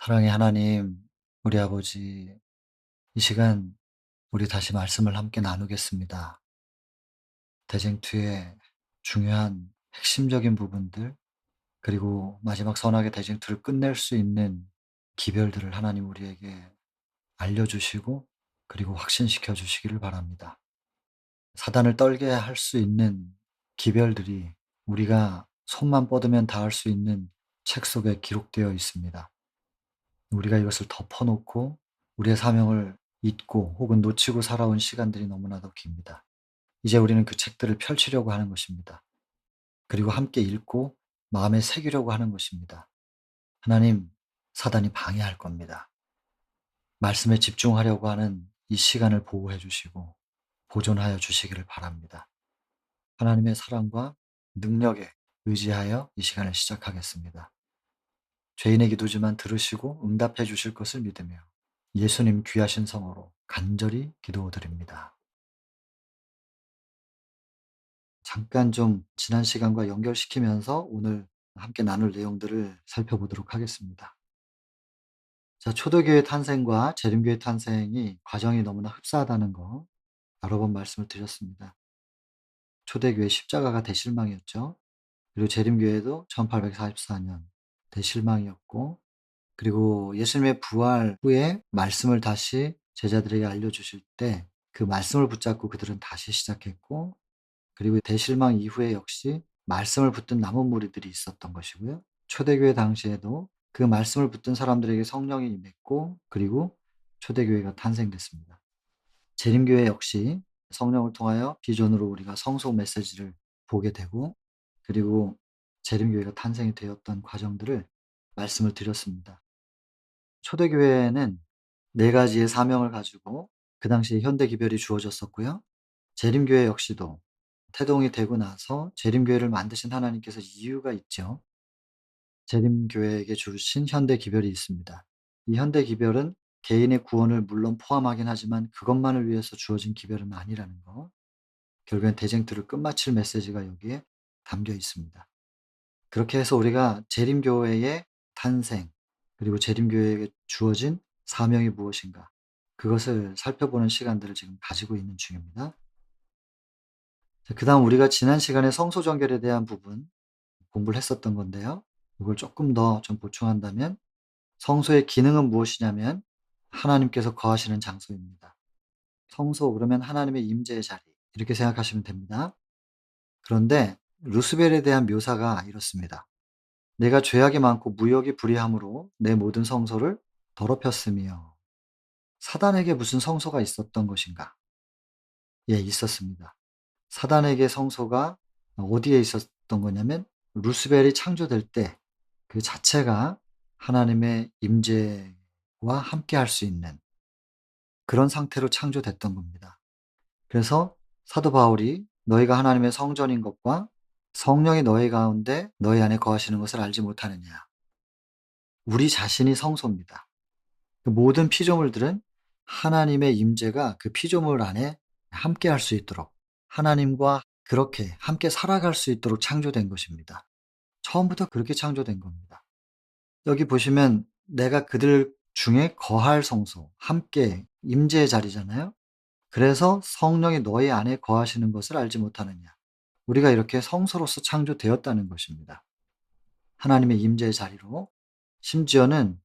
사랑의 하나님, 우리 아버지, 이 시간 우리 다시 말씀을 함께 나누겠습니다. 대쟁투의 중요한 핵심적인 부분들, 그리고 마지막 선악의 대쟁투를 끝낼 수 있는 기별들을 하나님 우리에게 알려주시고, 그리고 확신시켜 주시기를 바랍니다. 사단을 떨게 할 수 있는 기별들이 우리가 손만 뻗으면 닿을 수 있는 책 속에 기록되어 있습니다. 우리가 이것을 덮어놓고 우리의 사명을 잊고 혹은 놓치고 살아온 시간들이 너무나도 깁니다. 이제 우리는 그 책들을 펼치려고 하는 것입니다. 그리고 함께 읽고 마음에 새기려고 하는 것입니다. 하나님, 사단이 방해할 겁니다. 말씀에 집중하려고 하는 이 시간을 보호해 주시고 보존하여 주시기를 바랍니다. 하나님의 사랑과 능력에 의지하여 이 시간을 시작하겠습니다. 죄인의 기도지만 들으시고 응답해 주실 것을 믿으며 예수님 귀하신 성으로 간절히 기도드립니다. 잠깐 좀 지난 시간과 연결시키면서 오늘 함께 나눌 내용들을 살펴보도록 하겠습니다. 자, 초대교회 탄생과 재림교회 탄생이 과정이 너무나 흡사하다는 거 여러 번 말씀을 드렸습니다. 초대교회 십자가가 대실망이었죠. 그리고 재림교회도 1844년 대실망이었고, 그리고 예수님의 부활 후에 말씀을 다시 제자들에게 알려주실 때 그 말씀을 붙잡고 그들은 다시 시작했고, 그리고 대실망 이후에 역시 말씀을 붙든 남은 무리들이 있었던 것이고요. 초대교회 당시에도 그 말씀을 붙든 사람들에게 성령이 임했고, 그리고 초대교회가 탄생됐습니다. 재림교회 역시 성령을 통하여 비전으로 우리가 성소 메시지를 보게 되고, 그리고 재림교회가 탄생이 되었던 과정들을 말씀을 드렸습니다. 초대교회에는 네 가지의 사명을 가지고 그 당시에 현대 기별이 주어졌었고요. 재림교회 역시도 태동이 되고 나서 재림교회를 만드신 하나님께서 이유가 있죠. 재림교회에게 주신 현대 기별이 있습니다. 이 현대 기별은 개인의 구원을 물론 포함하긴 하지만 그것만을 위해서 주어진 기별은 아니라는 거. 결국엔 대쟁투를 끝마칠 메시지가 여기에 담겨 있습니다. 그렇게 해서 우리가 재림교회의 탄생, 그리고 재림교회에게 주어진 사명이 무엇인가, 그것을 살펴보는 시간들을 지금 가지고 있는 중입니다. 그다음 우리가 지난 시간에 성소 정결에 대한 부분 공부를 했었던 건데요. 이걸 조금 더 좀 보충한다면 성소의 기능은 무엇이냐면 하나님께서 거하시는 장소입니다. 성소 그러면 하나님의 임재의 자리 이렇게 생각하시면 됩니다. 그런데 루스벨에 대한 묘사가 이렇습니다. 내가 죄악이 많고 무역이 불의함으로 내 모든 성소를 더럽혔으며. 사단에게 무슨 성소가 있었던 것인가? 예, 있었습니다. 사단에게 성소가 어디에 있었던 거냐면 루스벨이 창조될 때 그 자체가 하나님의 임재와 함께할 수 있는 그런 상태로 창조됐던 겁니다. 그래서 사도 바울이 너희가 하나님의 성전인 것과 성령이 너희 가운데 너희 안에 거하시는 것을 알지 못하느냐. 우리 자신이 성소입니다. 그 모든 피조물들은 하나님의 임재가 그 피조물 안에 함께할 수 있도록 하나님과 그렇게 함께 살아갈 수 있도록 창조된 것입니다. 처음부터 그렇게 창조된 겁니다. 여기 보시면 내가 그들 중에 거할 성소, 함께 임재의 자리잖아요. 그래서 성령이 너희 안에 거하시는 것을 알지 못하느냐. 우리가 이렇게 성소로서 창조되었다는 것입니다. 하나님의 임재의 자리로. 심지어는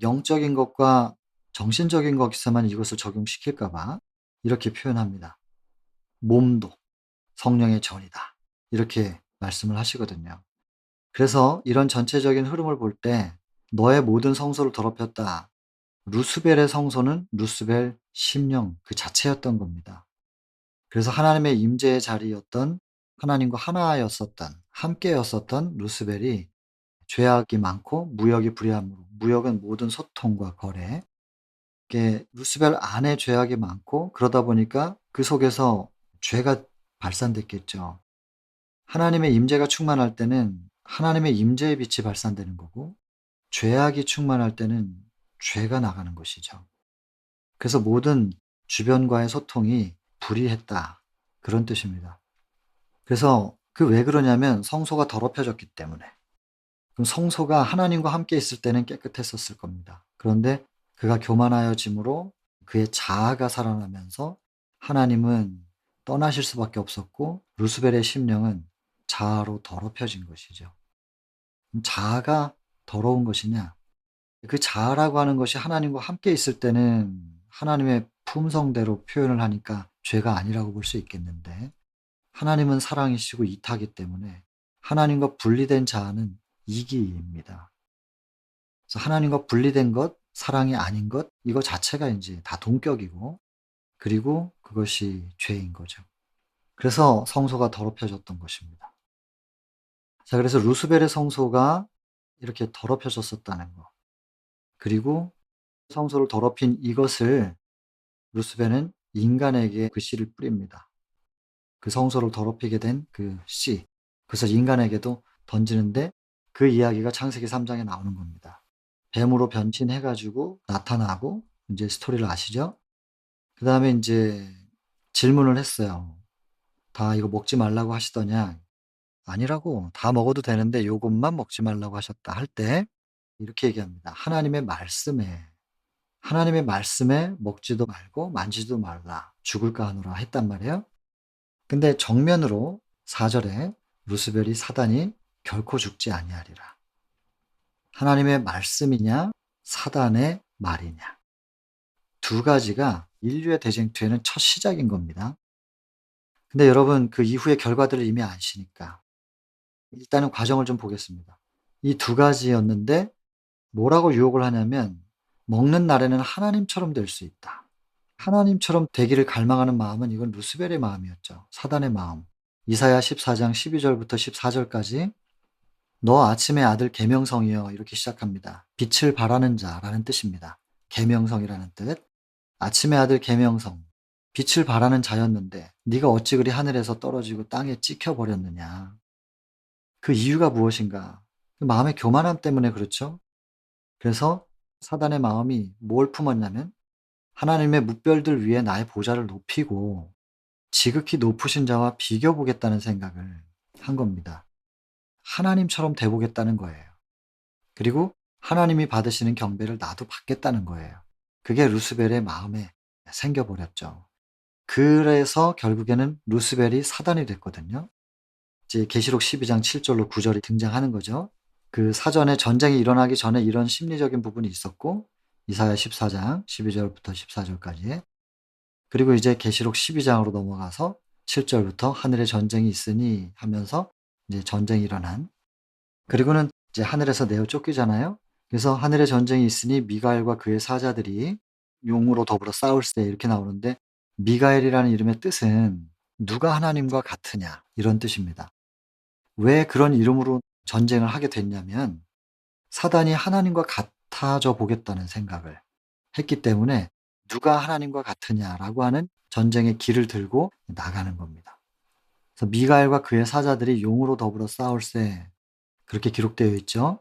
영적인 것과 정신적인 것에서만 이것을 적용시킬까 봐 이렇게 표현합니다. 몸도 성령의 전이다. 이렇게 말씀을 하시거든요. 그래서 이런 전체적인 흐름을 볼 때 너의 모든 성소를 더럽혔다. 루스벨의 성소는 루스벨 심령 그 자체였던 겁니다. 그래서 하나님의 임재의 자리였던 하나님과 하나였었던 함께였었던 루스벨이 죄악이 많고 무역이 불의함으로 무역은 모든 소통과 거래 이게 루스벨 안에 죄악이 많고 그러다 보니까 그 속에서 죄가 발산됐겠죠. 하나님의 임재가 충만할 때는 하나님의 임재의 빛이 발산되는 거고 죄악이 충만할 때는 죄가 나가는 것이죠. 그래서 모든 주변과의 소통이 불의했다. 그런 뜻입니다. 그래서 그 왜 그러냐면 성소가 더럽혀졌기 때문에. 그럼 성소가 하나님과 함께 있을 때는 깨끗했었을 겁니다. 그런데 그가 교만하여짐으로 그의 자아가 살아나면서 하나님은 떠나실 수밖에 없었고 루스벨의 심령은 자아로 더럽혀진 것이죠. 자아가 더러운 것이냐? 그 자아라고 하는 것이 하나님과 함께 있을 때는 하나님의 품성대로 표현을 하니까 죄가 아니라고 볼 수 있겠는데, 하나님은 사랑이시고 이타기 때문에 하나님과 분리된 자아는 이기입니다. 그래서 하나님과 분리된 것, 사랑이 아닌 것, 이거 자체가 이제 다 동격이고, 그리고 그것이 죄인 거죠. 그래서 성소가 더럽혀졌던 것입니다. 자, 그래서 루스벨의 성소가 이렇게 더럽혀졌었다는 거. 그리고 성소를 더럽힌 이것을 루스벨은 인간에게 그 씨를 뿌립니다. 그 성소를 더럽히게 된 그 씨. 그래서 인간에게도 던지는데 그 이야기가 창세기 3 장에 나오는 겁니다. 뱀으로 변신해 가지고 나타나고, 인제 스토리를 아시죠? 그다음에 인제 질문을 했어요. "다 이거 먹지 말라고 하시더냐?" "아니라고. 다 먹어도 되는데 요것만 먹지 말라고 하셨다." 할 때 이렇게 얘기합니다. 하나님의 말씀에 먹지도 말고 만지지도 말라. 죽을까 하노라 했단 말이에요. 근데 정면으로 4 절에 루스벨이 사단이 결코 죽지 아니하리라. 하나님의 말씀이냐 사단의 말이냐. 두 가지가 인류의 대쟁투에는 첫 시작인 겁니다. 근데 여러분 그 이후의 결과들을 이미 아시니까 일단은 과정을 좀 보겠습니다. 이 두 가지였는데 뭐라고 유혹을 하냐면 "먹는 날에는 하나님처럼 될 수 있다." 하나님처럼 되기를 갈망하는 마음은 이건 루스벨의 마음이었죠. 사단의 마음. 이사야 14장 12 절부터 14 절까지 "너 아침의 아들 계명성이여." 이렇게 시작합니다. 빛을 발하는 자라는 뜻입니다. 계명성이라는 뜻. 아침의 아들 계명성. 빛을 발하는 자였는데 네가 어찌 그리 하늘에서 떨어지고 땅에 찍혀 버렸느냐. 그 이유가 무엇인가? 그 마음의 교만함 때문에 그렇죠. 그래서 사단의 마음이 뭘 품었냐면 하나님의 뭇별들 위에 나의 보좌를 높이고 지극히 높으신 자와 비교 보겠다는 생각을 한 겁니다. 하나님처럼 돼 보겠다는 거예요. 그리고 하나님이 받으시는 경배를 나도 받겠다는 거예요. 그게 루스벨의 마음에 생겨 버렸죠. 그래서 결국에는 루스벨이 사단이 됐거든요. 이제 계시록 12장 7 절로 9 절이 등장하는 거죠. 그 사전에 전쟁이 일어나기 전에 이런 심리적인 부분이 있었고, 이사야 14장 12 절부터 14 절까지, 그리고 이제 계시록 12 장으로 넘어가서 7 절부터 하늘에 전쟁이 있으니 하면서 이제 전쟁이 일어난, 그리고는 이제 하늘에서 내어 쫓기잖아요. 그래서 하늘에 전쟁이 있으니 미가엘과 그의 사자들이 용으로 더불어 싸울세 이렇게 나오는데, 미가엘이라는 이름의 뜻은 누가 하나님과 같으냐 이런 뜻입니다. 왜 그런 이름으로 전쟁을 하게 됐냐면 사단이 하나님과 같아져 보겠다는 생각을 했기 때문에 누가 하나님과 같으냐라고 하는 전쟁의 기를 들고 나가는 겁니다. 그래서 미가엘과 그의 사자들이 용으로 더불어 싸울세 그렇게 기록되어 있죠.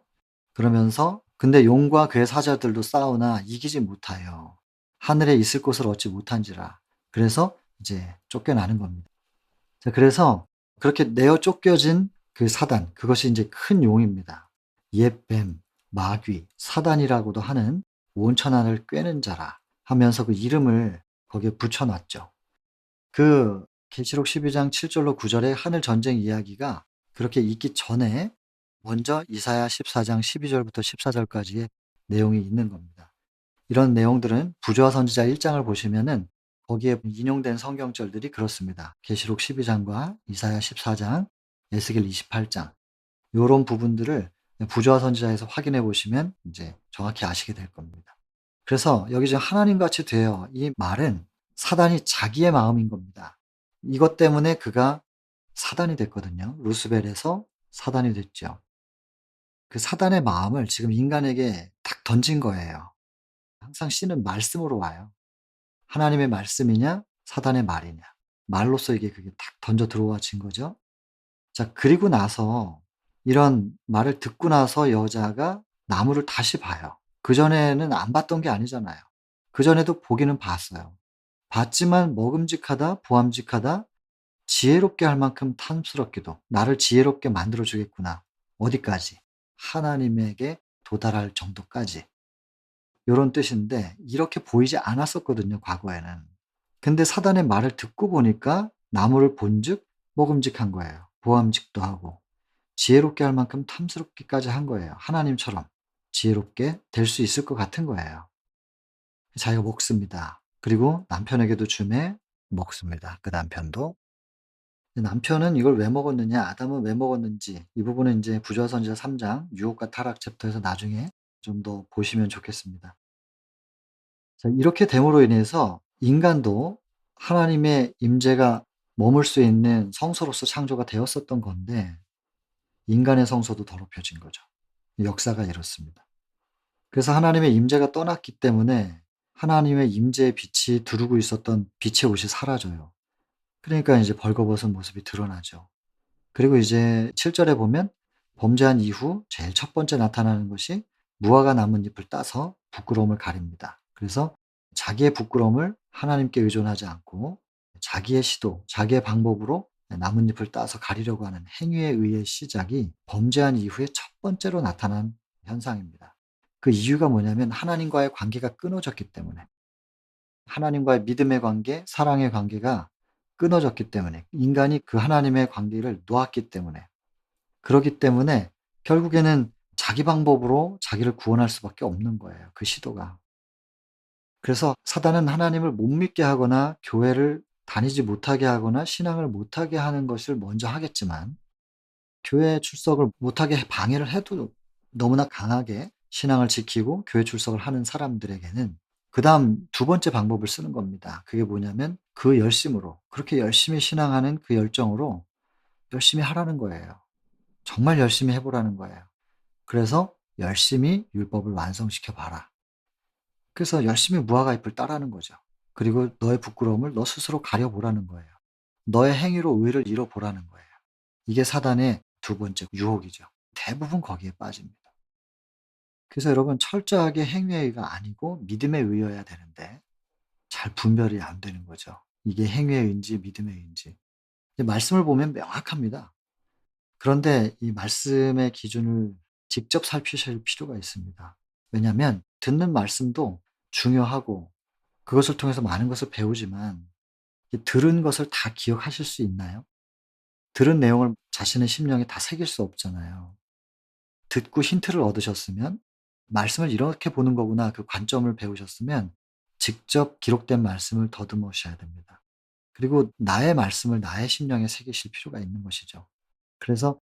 그러면서 근데 용과 그의 사자들도 싸우나 이기지 못하여 하늘에 있을 곳을 얻지 못한지라. 그래서 이제 쫓겨나는 겁니다. 자, 그래서 그렇게 내어 쫓겨진 그 사단, 그것이 이제 큰 용입니다. 옛뱀, 마귀, 사단이라고도 하는 온천하를 꿰는 자라 하면서 그 이름을 거기에 붙여 놨죠. 그 계시록 12장 7 절로 9 절의 하늘 전쟁 이야기가 그렇게 있기 전에 먼저 이사야 14장 12 절부터 14 절까지의 내용이 있는 겁니다. 이런 내용들은 부조와 선지자 1 장을 보시면은 거기에 인용된 성경절들이 그렇습니다. 계시록 12 장과 이사야 14 장, 에스겔 28 장, 요런 부분들을 부조와 선지자에서 확인해 보시면 인제 정확히 아시게 될 겁니다. 그래서 여기 지금 "하나님같이 되어." 이 말은 사단이 자기의 마음인 겁니다. 이것 때문에 그가 사단이 됐거든요. 루스벨에서 사단이 됐죠. 그 사단의 마음을 지금 인간에게 딱 던진 거예요. 항상 씨는 말씀으로 와요. 하나님의 말씀이냐 사단의 말이냐. 말로써 이게 그게 탁 던져 들어와진 거죠. 자, 그리고 나서 이런 말을 듣고 나서 여자가 나무를 다시 봐요. 그전에는 안 봤던 게 아니잖아요. 그전에도 보기는 봤어요. 봤지만 먹음직하다, 보암직하다, 지혜롭게 할 만큼 탐스럽게도 '나를 지혜롭게 만들어 주겠구나.' 어디까지? 하나님에게 도달할 정도까지. 요런 뜻인데 이렇게 보이지 않았었거든요, 과거에는. 근데 사단의 말을 듣고 보니까 나무를 본즉 먹음직한 거예요. 보암직도 하고 지혜롭게 할 만큼 탐스럽기까지 한 거예요. 하나님처럼 지혜롭게 될 수 있을 것 같은 거예요. 자기가 먹습니다. 그리고 남편에게도 주매 먹습니다. 그 남편도. 남편은 이걸 왜 먹었느냐, 아담은 왜 먹었는지 이 부분은 인제 부조화 선지자 3장 유혹과 타락 챕터에서 나중에 좀 더 보시면 좋겠습니다. 자, 이렇게 됨으로 인해서 인간도 하나님의 임재가 머물 수 있는 성소로서 창조가 되었었던 건데 인간의 성소도 더럽혀진 거죠. 역사가 이렇습니다. 그래서 하나님의 임재가 떠났기 때문에 하나님의 임재의 빛이 두르고 있었던 빛의 옷이 사라져요. 그러니까 이제 벌거벗은 모습이 드러나죠. 그리고 이제 7 절에 보면 범죄한 이후 제일 첫 번째 나타나는 것이 무화과 나뭇잎을 따서 부끄러움을 가립니다. 그래서 자기의 부끄러움을 하나님께 의존하지 않고 자기의 시도, 자기의 방법으로 나뭇잎을 따서 가리려고 하는 행위에 의해 시작이 범죄한 이후에 첫 번째로 나타난 현상입니다. 그 이유가 뭐냐면 하나님과의 관계가 끊어졌기 때문에, 하나님과의 믿음의 관계, 사랑의 관계가 끊어졌기 때문에, 인간이 그 하나님의 관계를 놓았기 때문에, 그렇기 때문에 결국에는 자기 방법으로 자기를 구원할 수밖에 없는 거예요, 그 시도가. 그래서 사단은 하나님을 못 믿게 하거나 교회를 다니지 못하게 하거나 신앙을 못하게 하는 것을 먼저 하겠지만 교회 출석을 못하게 방해를 해도 너무나 강하게 신앙을 지키고 교회 출석을 하는 사람들에게는 그다음 두 번째 방법을 쓰는 겁니다. 그게 뭐냐면 그 열심으로, 그렇게 열심히 신앙하는 그 열정으로 열심히 하라는 거예요. 정말 열심히 해 보라는 거예요. 그래서 열심히 율법을 완성시켜 봐라. 그래서 열심히 무화과 잎을 따라는 거죠. 그리고 너의 부끄러움을 너 스스로 가려 보라는 거예요. 너의 행위로 의를 이뤄 보라는 거예요. 이게 사단의 두 번째 유혹이죠. 대부분 거기에 빠집니다. 그래서 여러분 철저하게 행위의 의가 아니고 믿음의 의여야 되는데 잘 분별이 안 되는 거죠. 이게 행위의 의인지 믿음의 의인지. 이제 말씀을 보면 명확합니다. 그런데 이 말씀의 기준을 직접 살피실 필요가 있습니다. 왜냐하면 듣는 말씀도 중요하고 그것을 통해서 많은 것을 배우지만 이 들은 것을 다 기억하실 수 있나요? 들은 내용을 자신의 심령에 다 새길 수 없잖아요. 듣고 힌트를 얻으셨으면 '말씀을 이렇게 보는 거구나.' 그 관점을 배우셨으면 직접 기록된 말씀을 더듬으셔야 됩니다. 그리고 나의 말씀을 나의 심령에 새기실 필요가 있는 것이죠. 그래서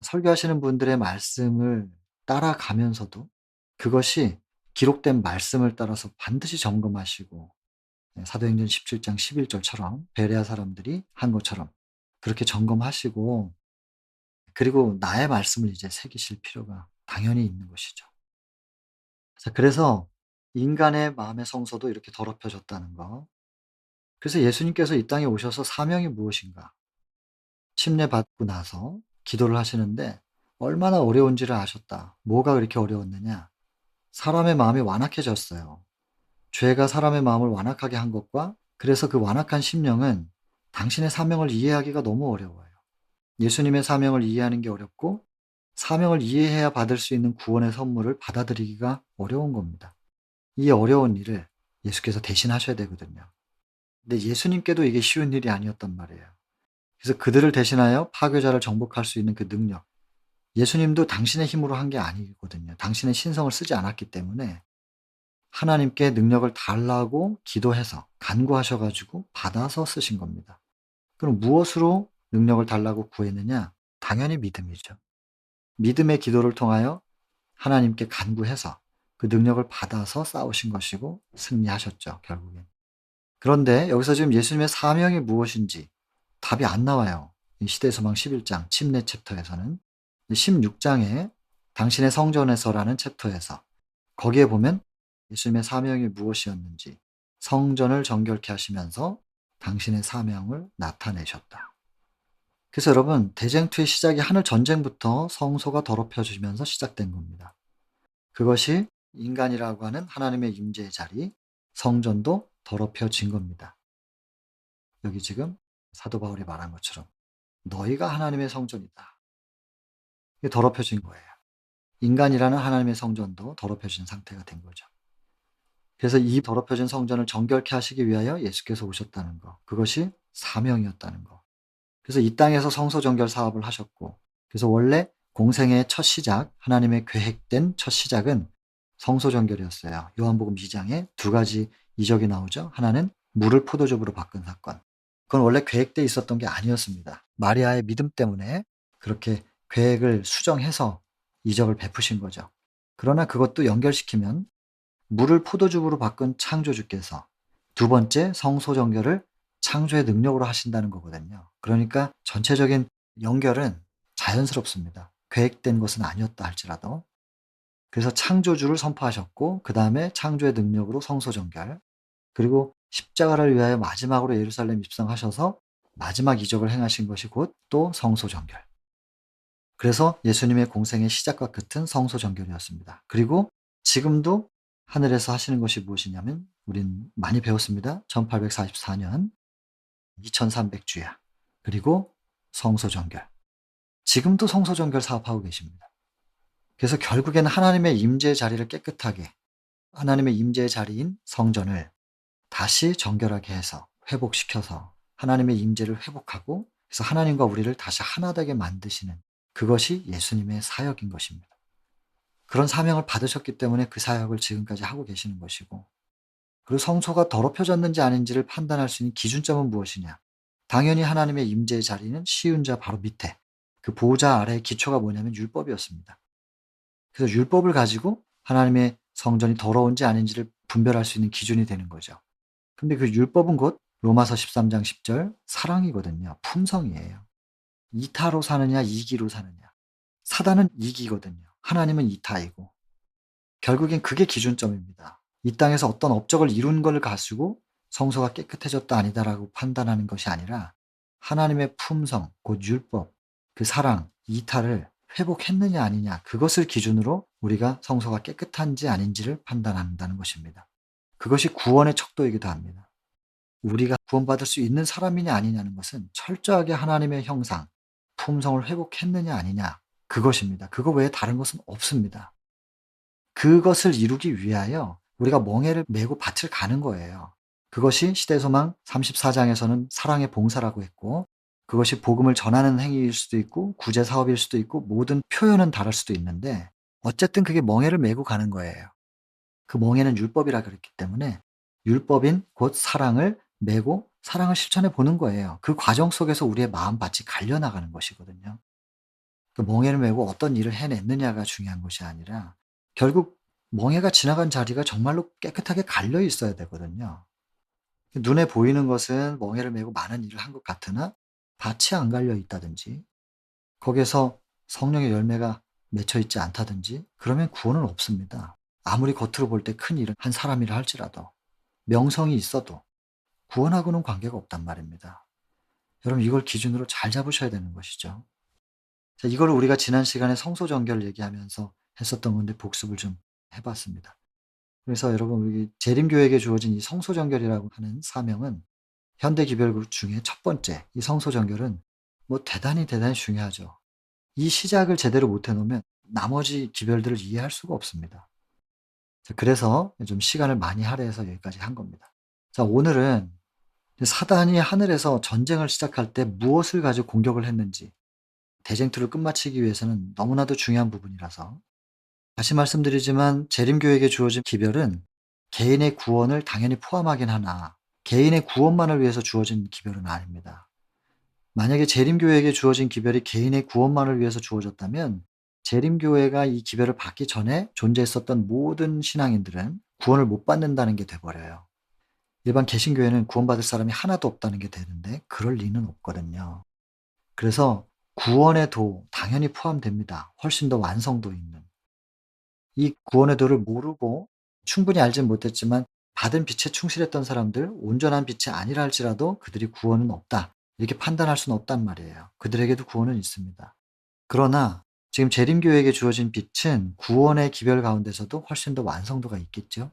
설교하시는 분들의 말씀을 따라가면서도 그것이 기록된 말씀을 따라서 반드시 점검하시고 사도행전 17장 11 절처럼 베레아 사람들이 한 것처럼 그렇게 점검하시고 그리고 나의 말씀을 이제 새기실 필요가 당연히 있는 것이죠. 자, 그래서 인간의 마음의 성소도 이렇게 더럽혀졌다는 거. 그래서 예수님께서 이 땅에 오셔서 사명이 무엇인가? 침례받고 나서 기도를 하시는데 얼마나 어려운지를 아셨다. 뭐가 그렇게 어려웠느냐? 사람의 마음이 완악해졌어요. 죄가 사람의 마음을 완악하게 한 것과 그래서 그 완악한 심령은 당신의 사명을 이해하기가 너무 어려워요. 예수님의 사명을 이해하는 게 어렵고 사명을 이해해야 받을 수 있는 구원의 선물을 받아들이기가 어려운 겁니다. 이 어려운 일을 예수께서 대신하셔야 되거든요. 근데 예수님께도 이게 쉬운 일이 아니었단 말이에요. 그래서 그들을 대신하여 파괴자를 정복할 수 있는 그 능력. 예수님도 당신의 힘으로 한 게 아니거든요. 당신의 신성을 쓰지 않았기 때문에 하나님께 능력을 달라고 기도해서 간구하셔 가지고 받아서 쓰신 겁니다. 그럼 무엇으로 능력을 달라고 구했느냐? 당연히 믿음이죠. 믿음의 기도를 통하여 하나님께 간구해서 그 능력을 받아서 싸우신 것이고 승리하셨죠, 결국엔. 그런데 여기서 지금 예수님의 사명이 무엇인지 답이 안 나와요. 이 시대소망 11장 침례 챕터에서는. 16 장에 당신의 성전에서라는 챕터에서 거기에 보면 예수님의 사명이 무엇이었는지 성전을 정결케 하시면서 당신의 사명을 나타내셨다. 그래서 여러분 대쟁투의 시작이 하늘 전쟁부터 성소가 더럽혀지면서 시작된 겁니다. 그것이 인간이라고 하는 하나님의 임재의 자리 성전도 더럽혀진 겁니다. 여기 지금 사도 바울이 말한 것처럼 너희가 하나님의 성전이다. 이게 더럽혀진 거예요. 인간이라는 하나님의 성전도 더럽혀진 상태가 된 거죠. 그래서 이 더럽혀진 성전을 정결케 하시기 위하여 예수께서 오셨다는 거. 그것이 사명이었다는 거. 그래서 이 땅에서 성소 정결 사업을 하셨고, 그래서 원래 공생의 첫 시작, 하나님의 계획된 첫 시작은 성소 정결이었어요. 요한복음 2장에 두 가지 이적이 나오죠. 하나는 물을 포도즙으로 바꾼 사건. 그건 원래 계획돼 있었던 게 아니었습니다. 마리아의 믿음 때문에 그렇게 계획을 수정해서 이적을 베푸신 거죠. 그러나 그것도 연결시키면 물을 포도즙으로 바꾼 창조주께서 두 번째 성소 정결을 창조의 능력으로 하신다는 거거든요. 그러니까 전체적인 연결은 자연스럽습니다. 계획된 것은 아니었다 할지라도. 그래서 창조주를 선포하셨고, 그 다음에 창조의 능력으로 성소 정결, 그리고 십자가를 위하여 마지막으로 예루살렘 입성하셔서 마지막 이적을 행하신 것이 곧 또 성소 정결. 그래서 예수님의 공생의 시작과 끝은 성소 정결이었습니다. 그리고 지금도 하늘에서 하시는 것이 무엇이냐면, 우린 많이 배웠습니다. 1844년 2300주야. 그리고 성소 정결. 지금도 성소 정결 사업하고 계십니다. 그래서 결국에는 하나님의 임재의 자리를 깨끗하게, 하나님의 임재의 자리인 성전을 다시 정결하게 해서 회복시켜서 하나님의 임재를 회복하고, 그래서 하나님과 우리를 다시 하나 되게 만드시는, 그것이 예수님의 사역인 것입니다. 그런 사명을 받으셨기 때문에 그 사역을 지금까지 하고 계시는 것이고, 그리고 성소가 더럽혀졌는지 아닌지를 판단할 수 있는 기준점은 무엇이냐? 당연히 하나님의 임재의 자리는 시은자 바로 밑에, 그 보좌 아래의 기초가 뭐냐면 율법이었습니다. 그래서 율법을 가지고 하나님의 성전이 더러운지 아닌지를 분별할 수 있는 기준이 되는 거죠. 근데 그 율법은 곧 로마서 13장 10절 사랑이거든요. 품성이에요. 이타로 사느냐 이기로 사느냐. 사단은 이기거든요. 하나님은 이타이고. 결국엔 그게 기준점입니다. 이 땅에서 어떤 업적을 이룬 걸 가지고 성소가 깨끗해졌다 아니다라고 판단하는 것이 아니라 하나님의 품성, 곧 율법, 그 사랑, 이타를 회복했느냐 아니냐, 그것을 기준으로 우리가 성소가 깨끗한지 아닌지를 판단한다는 것입니다. 그것이 구원의 척도이기도 합니다. 우리가 구원받을 수 있는 사람이냐 아니냐는 것은 철저하게 하나님의 형상, 품성을 회복했느냐 아니냐, 그것입니다. 그거 외에 다른 것은 없습니다. 그것을 이루기 위하여 우리가 멍에를 메고 밭을 가는 거예요. 그것이 시대소망 34장에서는 사랑의 봉사라고 했고, 그것이 복음을 전하는 행위일 수도 있고 구제 사업일 수도 있고 모든 표현은 다를 수도 있는데, 어쨌든 그게 멍에를 메고 가는 거예요. 그 멍에는 율법이라 그랬기 때문에 율법인 곧 사랑을 메고 사랑을 실천해 보는 거예요. 그 과정 속에서 우리의 마음밭이 갈려나가는 것이거든요. 그 멍에를 메고 어떤 일을 해냈느냐가 중요한 것이 아니라, 결국 멍에가 지나간 자리가 정말로 깨끗하게 갈려 있어야 되거든요. 눈에 보이는 것은 멍에를 메고 많은 일을 한 것 같으나 밭이 안 갈려 있다든지, 거기에서 성령의 열매가 맺혀 있지 않다든지, 그러면 구원은 없습니다. 아무리 겉으로 볼 때 큰 일을 한 사람이라 할지라도, 명성이 있어도 구원하고는 관계가 없단 말입니다. 여러분, 이걸 기준으로 잘 잡으셔야 되는 것이죠. 자, 이걸 우리가 지난 시간에 성소 정결을 얘기하면서 했었던 건데 복습을 좀 해봤습니다. 그래서 여러분, 우리 재림교회에게 주어진 이 성소 정결이라고 하는 사명은 현대 기별국 중에 첫 번째, 이 성소 정결은 뭐 대단히 중요하죠. 이 시작을 제대로 못 해놓으면 나머지 기별들을 이해할 수가 없습니다. 자, 그래서 좀 시간을 많이 할애해서 여기까지 한 겁니다. 자, 오늘은 사단이 하늘에서 전쟁을 시작할 때 무엇을 가지고 공격을 했는지, 대쟁투를 끝마치기 위해서는 너무나도 중요한 부분이라서, 다시 말씀드리지만 재림교회에게 주어진 기별은 개인의 구원을 당연히 포함하긴 하나 개인의 구원만을 위해서 주어진 기별은 아닙니다. 만약에 재림교회에게 주어진 기별이 개인의 구원만을 위해서 주어졌다면 재림교회가 이 기별을 받기 전에 존재했었던 모든 신앙인들은 구원을 못 받는다는 게 돼버려요. 일반 개신교회는 구원받을 사람이 하나도 없다는 게 되는데 그럴 리는 없거든요. 그래서 구원의 도 당연히 포함됩니다. 훨씬 더 완성도 있는. 이 구원의 도를 모르고 충분히 알진 못했지만 받은 빛에 충실했던 사람들, 온전한 빛이 아니라 할지라도 그들이 구원은 없다, 이렇게 판단할 수는 없단 말이에요. 그들에게도 구원은 있습니다. 그러나 지금 재림교회에게 주어진 빛은 구원의 기별 가운데서도 훨씬 더 완성도가 있겠죠.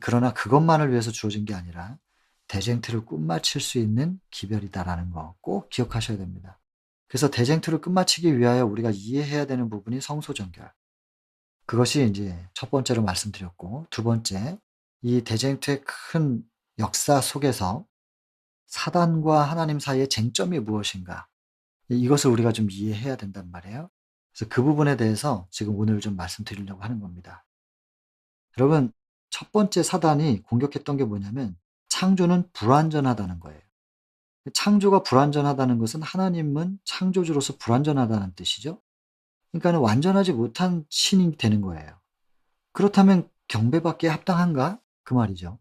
그러나 그것만을 위해서 주어진 게 아니라 대쟁투를 끝마칠 수 있는 기별이다라는 거 꼭 기억하셔야 됩니다. 그래서 대쟁투를 끝마치기 위하여 우리가 이해해야 되는 부분이 성소정결, 그것이 인제 첫 번째로 말씀드렸고, 두 번째, 이 대쟁투의 큰 역사 속에서 사단과 하나님 사이의 쟁점이 무엇인가, 이것을 우리가 좀 이해해야 된단 말이에요. 그래서 그 부분에 대해서 지금 오늘 좀 말씀드리려고 하는 겁니다. 여러분, 첫 번째 사단이 공격했던 게 뭐냐면 창조는 불완전하다는 거예요. 창조가 불완전하다는 것은 하나님은 창조주로서 불완전하다는 뜻이죠. 그러니까는 완전하지 못한 신이 되는 거예요. 그렇다면 경배받기에 합당한가? 그 말이죠.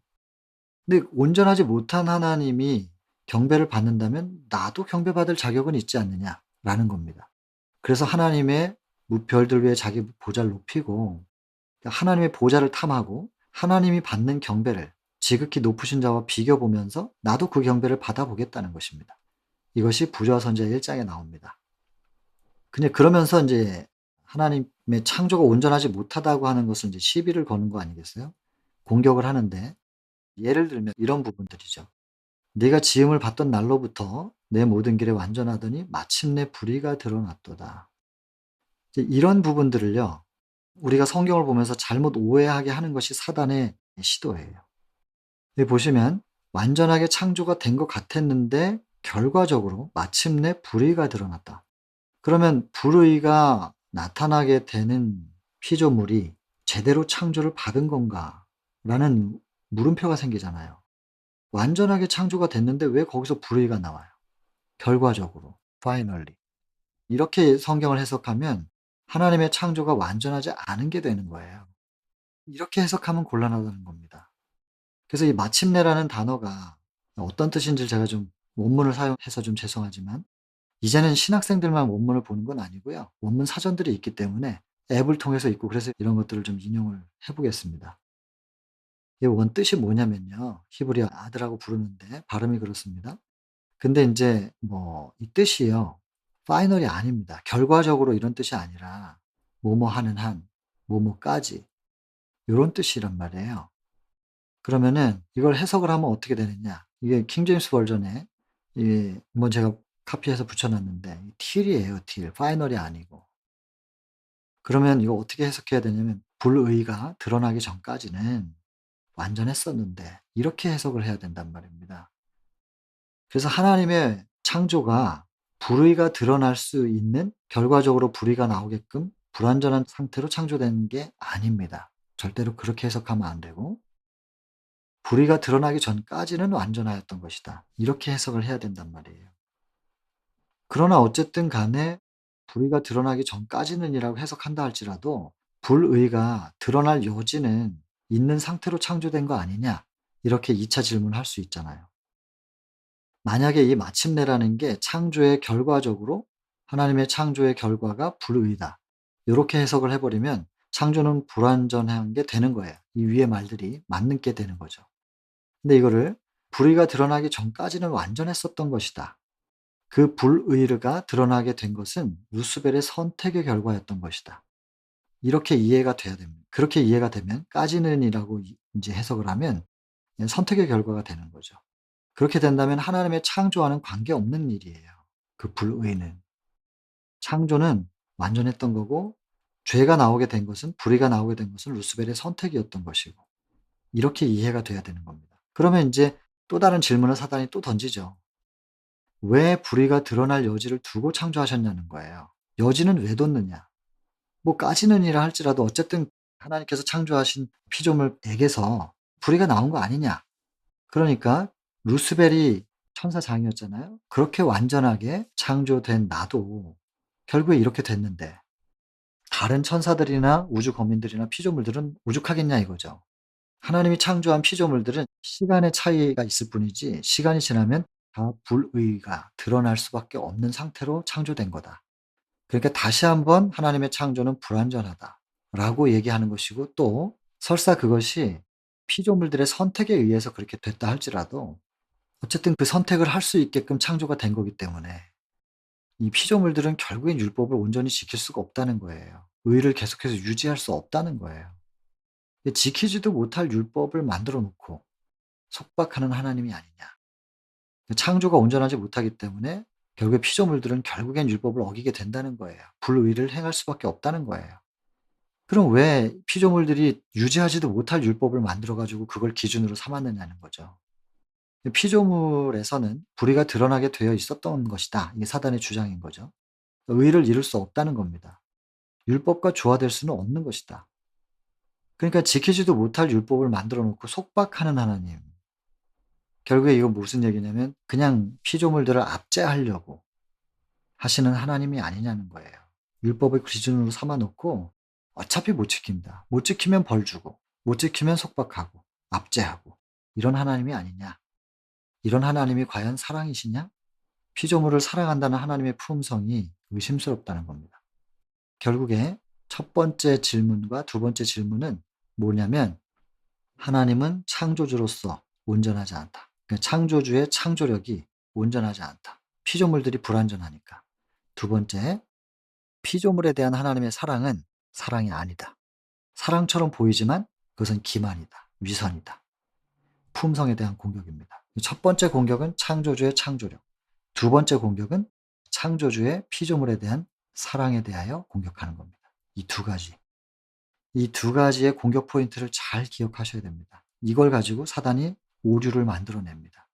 근데 온전하지 못한 하나님이 경배를 받는다면 나도 경배받을 자격은 있지 않느냐라는 겁니다. 그래서 하나님의 별들 위에 자기 보좌를 높이고, 하나님의 보좌를 탐하고 하나님이 받는 경배를 지극히 높으신 자와 비교 보면서 나도 그 경배를 받아보겠다는 것입니다. 이것이 부조와 선지자 1장에 나옵니다. 근데 그러면서 인제 하나님의 창조가 온전하지 못하다고 하는 것은 이제 시비를 거는 거 아니겠어요? 공격을 하는데, 예를 들면 이런 부분들이죠. "네가 지음을 받던 날로부터 내 모든 길에 완전하더니 마침내 불의가 드러났도다." 이제 이런 부분들을요, 우리가 성경을 보면서 잘못 오해하게 하는 것이 사단의 시도예요. 여기 보시면 완전하게 창조가 된 것 같았는데 결과적으로 마침내 불의가 드러났다. 그러면 불의가 나타나게 되는 피조물이 제대로 창조를 받은 건가라는 물음표가 생기잖아요. 완전하게 창조가 됐는데 왜 거기서 불의가 나와요? 결과적으로, finally. 이렇게 성경을 해석하면 하나님의 창조가 완전하지 않은 게 되는 거예요. 이렇게 해석하면 곤란하다는 겁니다. 그래서 이 마침내라는 단어가 어떤 뜻인지를 제가 좀 원문을 사용해서 좀 죄송하지만, 이제는 신학생들만 원문을 보는 건 아니고요. 원문 사전들이 있기 때문에 앱을 통해서 읽고, 그래서 이런 것들을 좀 인용을 해 보겠습니다. 이 원뜻이 뭐냐면요. 히브리 아드라고 부르는데 발음이 그렇습니다. 근데 인제 이 뜻이요, 파이널이 아닙니다. 결과적으로 이런 뜻이 아니라 뭐뭐 하는 한, 뭐뭐까지, 요런 뜻이란 말이에요. 그러면은 이걸 해석을 하면 어떻게 되느냐. 이게 킹 제임스 버전에 제가 카피해서 붙여 놨는데 till이에요, till. 파이널이 아니고. 그러면 이거 어떻게 해석해야 되냐면 불의가 드러나기 전까지는 완전했었는데, 이렇게 해석을 해야 된단 말입니다. 그래서 하나님의 창조가 불의가 드러날 수 있는, 결과적으로 불의가 나오게끔 불완전한 상태로 창조된 게 아닙니다. 절대로 그렇게 해석하면 안 되고, 불의가 드러나기 전까지는 완전하였던 것이다. 이렇게 해석을 해야 된단 말이에요. 그러나 어쨌든 간에 불의가 드러나기 전까지는이라고 해석한다 할지라도 불의가 드러날 여지는 있는 상태로 창조된 거 아니냐, 이렇게 2차 질문할 수 있잖아요. 만약에 이 마침내라는 게 창조의 결과적으로 하나님의 창조의 결과가 불의다, 요렇게 해석을 해 버리면 창조는 불완전한 게 되는 거예요. 이 위의 말들이 맞는 게 되는 거죠. 근데 이거를 불의가 드러나기 전까지는 완전했었던 것이다. 그 불의가 드러나게 된 것은 루스벨의 선택의 결과였던 것이다. 이렇게 이해가 돼야 됩니다. 그렇게 이해가 되면 까지는이라고 인제 해석을 하면 선택의 결과가 되는 거죠. 그렇게 된다면 하나님의 창조와는 관계없는 일이에요, 그 불의는. 창조는 완전했던 거고, 죄가 나오게 된 것은, 불의가 나오게 된 것은 루스벨의 선택이었던 것이고, 이렇게 이해가 돼야 되는 겁니다. 그러면 인제 또 다른 질문을 사단이 또 던지죠. 왜 불의가 드러날 여지를 두고 창조하셨냐는 거예요. 여지는 왜 뒀느냐. 까지는이라 할지라도 어쨌든 하나님께서 창조하신 피조물에게서 불의가 나온 거 아니냐. 그러니까 루스벨이 천사장이었잖아요. 그렇게 완전하게 창조된 나도 결국에 이렇게 됐는데 다른 천사들이나 우주 거민들이나 피조물들은 오죽하겠냐 이거죠. 하나님이 창조한 피조물들은 시간의 차이가 있을 뿐이지 시간이 지나면 다 불의가 드러날 수밖에 없는 상태로 창조된 거다. 그러니까 다시 한번 하나님의 창조는 불완전하다라고 얘기하는 것이고, 또 설사 그것이 피조물들의 선택에 의해서 그렇게 됐다 할지라도 어쨌든 그 선택을 할 수 있게끔 창조가 된 거기 때문에 이 피조물들은 결국엔 율법을 온전히 지킬 수가 없다는 거예요. 의를 계속해서 유지할 수 없다는 거예요. 지키지도 못할 율법을 만들어 놓고 속박하는 하나님이 아니냐. 창조가 온전하지 못하기 때문에 결국에 피조물들은 결국엔 율법을 어기게 된다는 거예요. 불의를 행할 수밖에 없다는 거예요. 그럼 왜 피조물들이 유지하지도 못할 율법을 만들어 가지고 그걸 기준으로 삼았느냐는 거죠. 피조물에서는 불의가 드러나게 되어 있었던 것이다. 이게 사단의 주장인 거죠. 의를 이룰 수 없다는 겁니다. 율법과 조화될 수는 없는 것이다. 그러니까 지키지도 못할 율법을 만들어 놓고 속박하는 하나님. 결국에 이건 무슨 얘기냐면 그냥 피조물들을 압제하려고 하시는 하나님이 아니냐는 거예요. 율법을 기준으로 삼아 놓고 어차피 못 지킨다. 못 지키면 벌 주고 못 지키면 속박하고 압제하고 이런 하나님이 아니냐. 이런 하나님이 과연 사랑이시냐? 피조물을 사랑한다는 하나님의 품성이 의심스럽다는 겁니다. 결국에 첫 번째 질문과 두 번째 질문은 뭐냐면 하나님은 창조주로서 온전하지 않다. 그러니까 창조주의 창조력이 온전하지 않다. 피조물들이 불완전하니까. 두 번째, 피조물에 대한 하나님의 사랑은 사랑이 아니다. 사랑처럼 보이지만 그것은 기만이다. 위선이다. 품성에 대한 공격입니다. 첫 번째 공격은 창조주의 창조력. 두 번째 공격은 창조주의 피조물에 대한 사랑에 대하여 공격하는 겁니다. 이 두 가지. 이 두 가지의 공격 포인트를 잘 기억하셔야 됩니다. 이걸 가지고 사단이 오류를 만들어냅니다.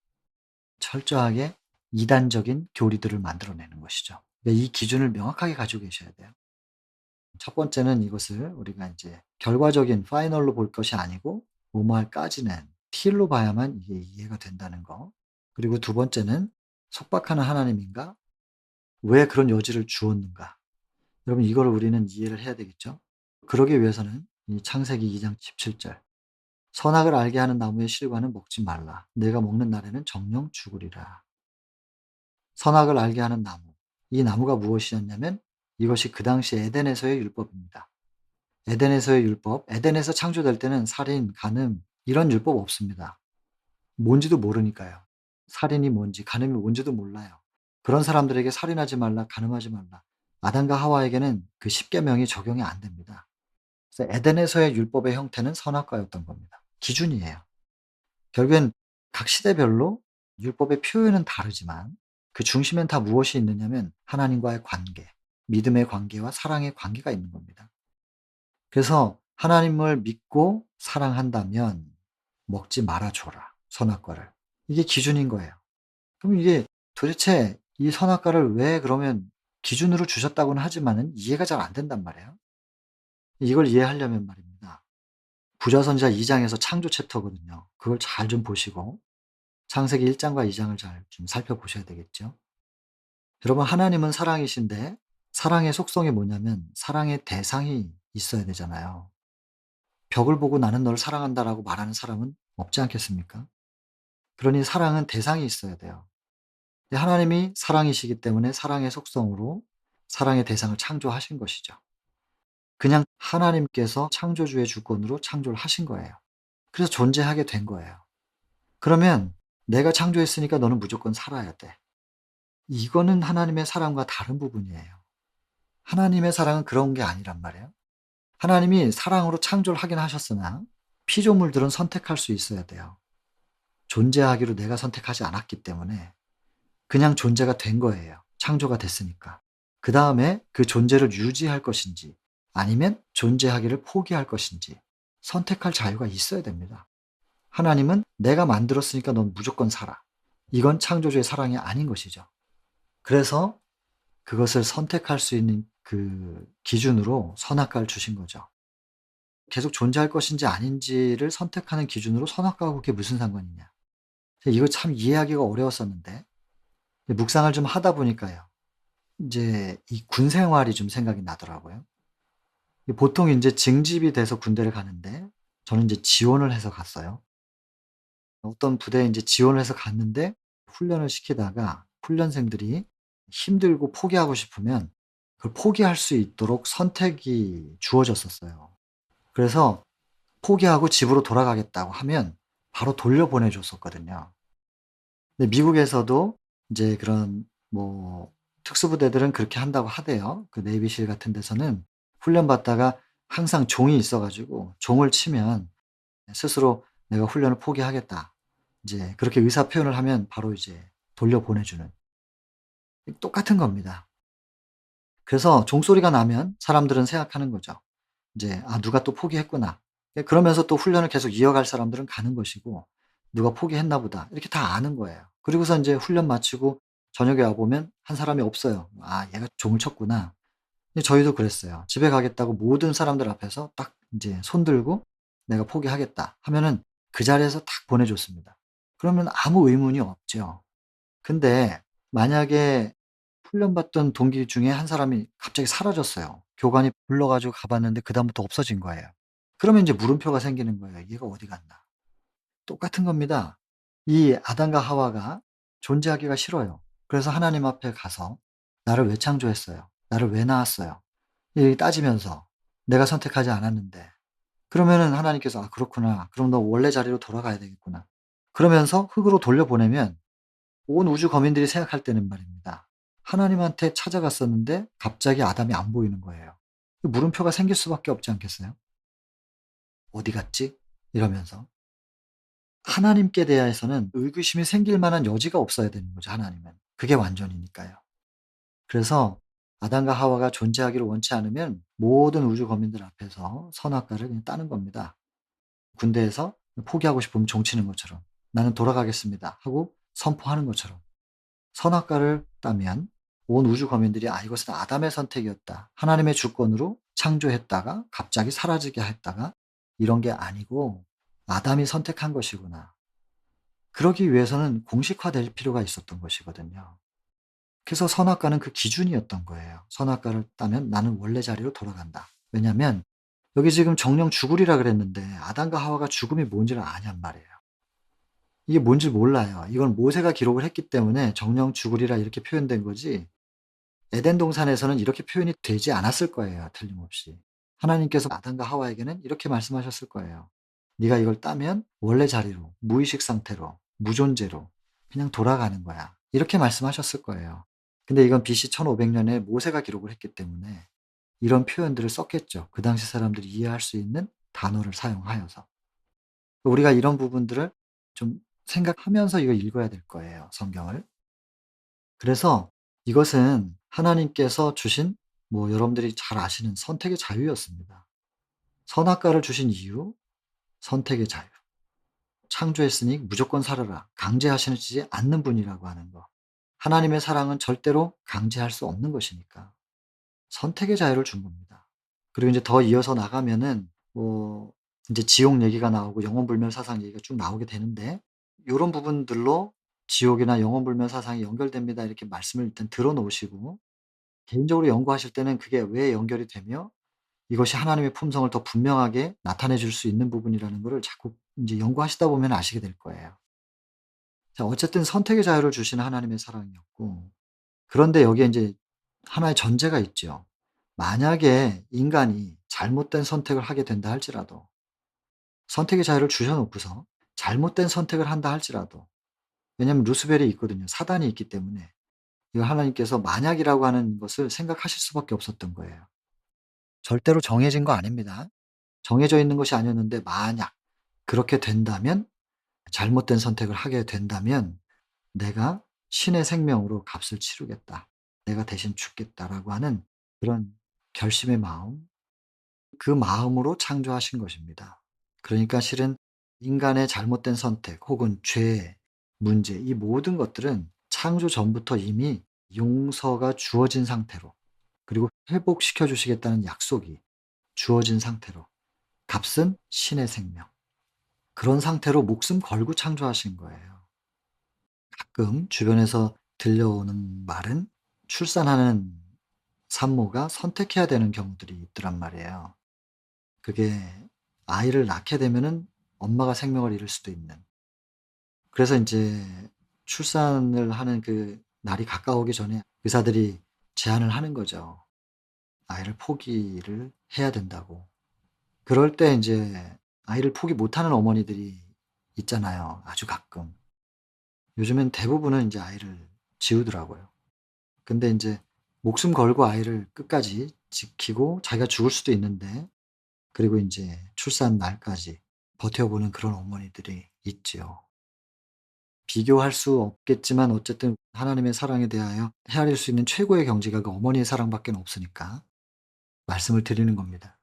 철저하게 이단적인 교리들을 만들어내는 것이죠. 이 기준을 명확하게 가지고 계셔야 돼요. 첫 번째는 이것을 우리가 이제 결과적인 파이널로 볼 것이 아니고 모모할까지는 T로 봐야만 이게 이해가 된다는 거. 그리고 두 번째는 속박하는 하나님인가? 왜 그런 여지를 주었는가? 여러분 이거를 우리는 이해를 해야 되겠죠? 그러기 위해서는 이 창세기 2장 17절 선악을 알게 하는 나무의 실과는 먹지 말라. 내가 먹는 날에는 정령 죽으리라. 선악을 알게 하는 나무. 이 나무가 무엇이었냐면 이것이 그 당시 에덴에서의 율법입니다. 에덴에서의 율법. 에덴에서 창조될 때는 살인, 간음 이런 율법 없습니다. 뭔지도 모르니까요. 살인이 뭔지, 간음이 뭔지도 몰라요. 그런 사람들에게 살인하지 말라, 간음하지 말라. 아담과 하와에게는 그 10계명이 적용이 안 됩니다. 그래서 에덴에서의 율법의 형태는 선악과였던 겁니다. 기준이에요. 결국엔 각 시대별로 율법의 표현은 다르지만 그 중심엔 다 무엇이 있느냐면 하나님과의 관계, 믿음의 관계와 사랑의 관계가 있는 겁니다. 그래서 하나님을 믿고 사랑한다면 먹지 말아 줘라, 선악과를. 이게 기준인 거예요. 그럼 이게 도대체 이 선악과를 왜 그러면 기준으로 주셨다고는 하지만은 이해가 잘 안 된단 말이에요. 이걸 이해하려면 말입니다. 부자선지자 2장에서 창조 챕터거든요. 그걸 잘 좀 보시고 창세기 1장과 2장을 잘 좀 살펴보셔야 되겠죠. 여러분 하나님은 사랑이신데 사랑의 속성이 뭐냐면 사랑의 대상이 있어야 되잖아요. 벽을 보고 나는 너를 사랑한다라고 말하는 사람은 없지 않겠습니까? 그러니 사랑은 대상이 있어야 돼요. 근데 하나님이 사랑이시기 때문에 사랑의 속성으로 사랑의 대상을 창조하신 것이죠. 그냥 하나님께서 창조주의 주권으로 창조를 하신 거예요. 그래서 존재하게 된 거예요. 그러면 내가 창조했으니까 너는 무조건 살아야 돼. 이거는 하나님의 사랑과 다른 부분이에요. 하나님의 사랑은 그런 게 아니란 말이에요. 하나님이 사랑으로 창조를 하긴 하셨으나 피조물들은 선택할 수 있어야 돼요. 존재하기로 내가 선택하지 않았기 때문에 그냥 존재가 된 거예요. 창조가 됐으니까. 그 다음에 그 존재를 유지할 것인지 아니면 존재하기를 포기할 것인지 선택할 자유가 있어야 됩니다. 하나님은 내가 만들었으니까 넌 무조건 살아. 이건 창조주의 사랑이 아닌 것이죠. 그래서 그것을 선택할 수 있는 그 기준으로 선악과를 주신 거죠. 계속 존재할 것인지 아닌지를 선택하는 기준으로 선악과하고 그게 무슨 상관이냐. 이거 참 이해하기가 어려웠었는데 묵상을 좀 하다 보니까요. 이제 이 군 생활이 좀 생각이 나더라고요. 보통 이제 징집이 돼서 군대를 가는데 저는 이제 지원을 해서 갔어요. 어떤 부대에 이제 지원을 해서 갔는데 훈련을 시키다가 훈련생들이 힘들고 포기하고 싶으면 그걸 포기할 수 있도록 선택이 주어졌었어요. 그래서 포기하고 집으로 돌아가겠다고 하면 바로 돌려보내 줬었거든요. 근데 미국에서도 이제 그런 뭐 특수부대들은 그렇게 한다고 하대요. 그 내비실 같은 데서는 훈련 받다가 항상 종이 있어 가지고 종을 치면 스스로 '내가 훈련을 포기하겠다.' 이제 그렇게 의사 표현을 하면 바로 이제 돌려보내 주는 똑같은 겁니다. 그래서 종소리가 나면 사람들은 생각하는 거죠. 인제 '아 누가 또 포기했구나.' 예 그러면서 또 훈련을 계속 이어갈 사람들은 가는 것이고 '누가 포기했나 보다.' 이렇게 다 아는 거예요. 그리고서 인제 훈련 마치고 저녁에 와 보면 한 사람이 없어요. '아 얘가 종을 쳤구나.' 근데 저희도 그랬어요. 집에 가겠다고 모든 사람들 앞에서 딱 인제 손 들고 "내가 포기하겠다." 하면은 그 자리에서 딱 보내 줬습니다. 그러면 아무 의문이 없죠. 근데 만약에 훈련받던 동기 중에 한 사람이 갑자기 사라졌어요. 교관이 불러 가지고 가 봤는데 그다음부터 없어진 거예요. 그러면 인제 물음표가 생기는 거예요. '얘가 어디 갔나.' 똑같은 겁니다. 이 아담과 하와가 존재하기가 싫어요. 그래서 하나님 앞에 가서 "나를 왜 창조했어요? 나를 왜 낳았어요?" 이 따지면서 "내가 선택하지 않았는데." 그러면은 하나님께서 '아 그렇구나. 그럼 너 원래 자리로 돌아가야 되겠구나.' 그러면서 흙으로 돌려보내면 온 우주 거민들이 생각할 때는 말입니다. 하나님한테 찾아갔었는데 갑자기 아담이 안 보이는 거예요. 그 물음표가 생길 수밖에 없지 않겠어요? '어디 갔지?' 이러면서. 하나님께 대해서는 의구심이 생길 만한 여지가 없어야 되는 거죠, 하나님은. 그게 완전이니까요. 그래서 아담과 하와가 존재하기를 원치 않으면 모든 우주 거민들 앞에서 선악과를 그냥 따는 겁니다. 군대에서 포기하고 싶으면 종치는 것처럼 "나는 돌아가겠습니다." 하고 선포하는 것처럼. 선악과를 따면 온 우주 거민들이 '아 이것은 아담의 선택이었다. 하나님의 주권으로 창조했다가 갑자기 사라지게 했다가 이런 게 아니고 아담이 선택한 것이구나.' 그러기 위해서는 공식화될 필요가 있었던 것이거든요. 그래서 선악과는 그 기준이었던 거예요. 선악과를 따면 나는 원래 자리로 돌아간다. 왜냐하면 여기 지금 정령 죽으리라 그랬는데 아담과 하와가 죽음이 뭔지를 아냔 말이에요. 이게 뭔지 몰라요. 이건 모세가 기록을 했기 때문에 정령 죽으리라 이렇게 표현된 거지 에덴 동산에서는 이렇게 표현이 되지 않았을 거예요, 틀림없이. 하나님께서 아담과 하와에게는 이렇게 말씀하셨을 거예요. "네가 이걸 따면 원래 자리로 무의식 상태로 무존재로 그냥 돌아가는 거야." 이렇게 말씀하셨을 거예요. 근데 이건 BC 1500 년에 모세가 기록을 했기 때문에 이런 표현들을 썼겠죠. 그 당시 사람들이 이해할 수 있는 단어를 사용하여서. 우리가 이런 부분들을 좀 생각하면서 이거 읽어야 될 거예요, 성경을. 그래서 이것은 하나님께서 주신 뭐 여러분들이 잘 아시는 선택의 자유였습니다. 선악과를 주신 이유, 선택의 자유. 창조했으니 무조건 살아라. 강제하시지 않는 분이라고 하는 거. 하나님의 사랑은 절대로 강제할 수 없는 것이니까. 선택의 자유를 준 겁니다. 그리고 이제 더 이어서 나가면은 뭐 인제 지옥 얘기가 나오고 영혼불멸 사상 얘기가 쭉 나오게 되는데 요런 부분들로 지옥이나 영혼불멸 사상이 연결됩니다. 이렇게 말씀을 일단 들어 놓으시고 개인적으로 연구하실 때는 그게 왜 연결이 되며 이것이 하나님의 품성을 더 분명하게 나타내 줄 수 있는 부분이라는 거를 자꾸 인제 연구하시다 보면 아시게 될 거예요. 자 어쨌든 선택의 자유를 주시는 하나님의 사랑이었고 그런데 여기에 인제 하나의 전제가 있죠. 만약에 인간이 잘못된 선택을 하게 된다 할지라도 선택의 자유를 주셔 놓고서 잘못된 선택을 한다 할지라도 왜냐하면 루스벨이 있거든요. 사단이 있기 때문에 이거 하나님께서 만약이라고 하는 것을 생각하실 수밖에 없었던 거예요. 절대로 정해진 거 아닙니다. 정해져 있는 것이 아니었는데 만약 그렇게 된다면 잘못된 선택을 하게 된다면 '내가 신의 생명으로 값을 치르겠다. 내가 대신 죽겠다.'라고 하는 그런 결심의 마음 그 마음으로 창조하신 것입니다. 그러니까 실은 인간의 잘못된 선택 혹은 죄, 문제 이 모든 것들은 창조 전부터 이미 용서가 주어진 상태로 그리고 회복시켜 주시겠다는 약속이 주어진 상태로 값은 신의 생명. 그런 상태로 목숨 걸고 창조하신 거예요. 가끔 주변에서 들려오는 말은 출산하는 산모가 선택해야 되는 경우들이 있더란 말이에요. 그게 아이를 낳게 되면은 엄마가 생명을 잃을 수도 있는. 그래서 인제 출산을 하는 그 날이 가까우기 전에 의사들이 제안을 하는 거죠. 아이를 포기를 해야 된다고. 그럴 때 인제 아이를 포기 못하는 어머니들이 있잖아요, 아주 가끔. 요즘엔 대부분은 인제 아이를 지우더라고요. 근데 인제 목숨 걸고 아이를 끝까지 지키고 자기가 죽을 수도 있는데 그리고 인제 출산 날까지 버텨보는 그런 어머니들이 있지요. 비교할 수 없겠지만 어쨌든 하나님의 사랑에 대하여 헤아릴 수 있는 최고의 경지가 그 어머니의 사랑밖에는 없으니까 말씀을 드리는 겁니다.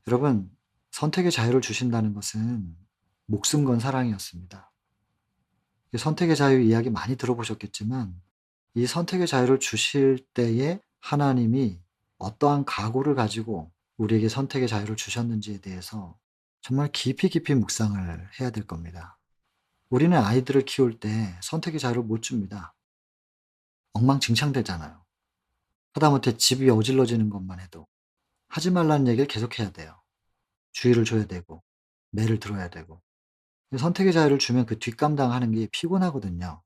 여러분, 선택의 자유를 주신다는 것은 목숨 건 사랑이었습니다. 이 선택의 자유 이야기 많이 들어보셨겠지만 이 선택의 자유를 주실 때에 하나님이 어떠한 각오를 가지고 우리에게 선택의 자유를 주셨는지에 대해서 정말 깊이 깊이 묵상을 해야 될 겁니다. 우리는 아이들을 키울 때 선택의 자유를 못 줍니다. 엉망진창되잖아요. 하다못해 집이 어질러지는 것만 해도 하지 말라는 얘기를 계속해야 돼요. 주의를 줘야 되고 매를 들어야 되고. 선택의 자유를 주면 그 뒷감당하는 게 피곤하거든요.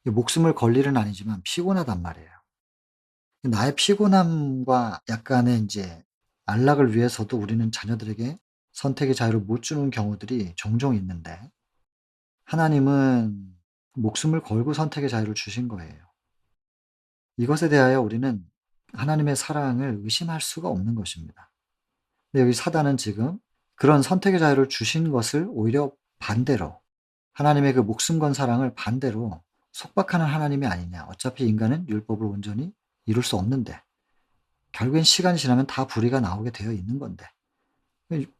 목숨을 걸 일은 아니지만 피곤하단 말이에요. 나의 피곤함과 약간의 인제 안락을 위해서도 우리는 자녀들에게 선택의 자유를 못 주는 경우들이 종종 있는데 하나님은 목숨을 걸고 선택의 자유를 주신 거예요. 이것에 대하여 우리는 하나님의 사랑을 의심할 수가 없는 것입니다. 근데 여기 사단은 지금 그런 선택의 자유를 주신 것을 오히려 반대로 하나님의 그 목숨 건 사랑을 반대로 속박하는 하나님이 아니냐. 어차피 인간은 율법을 온전히 이룰 수 없는데 결국엔 시간이 지나면 다 불의가 나오게 되어 있는 건데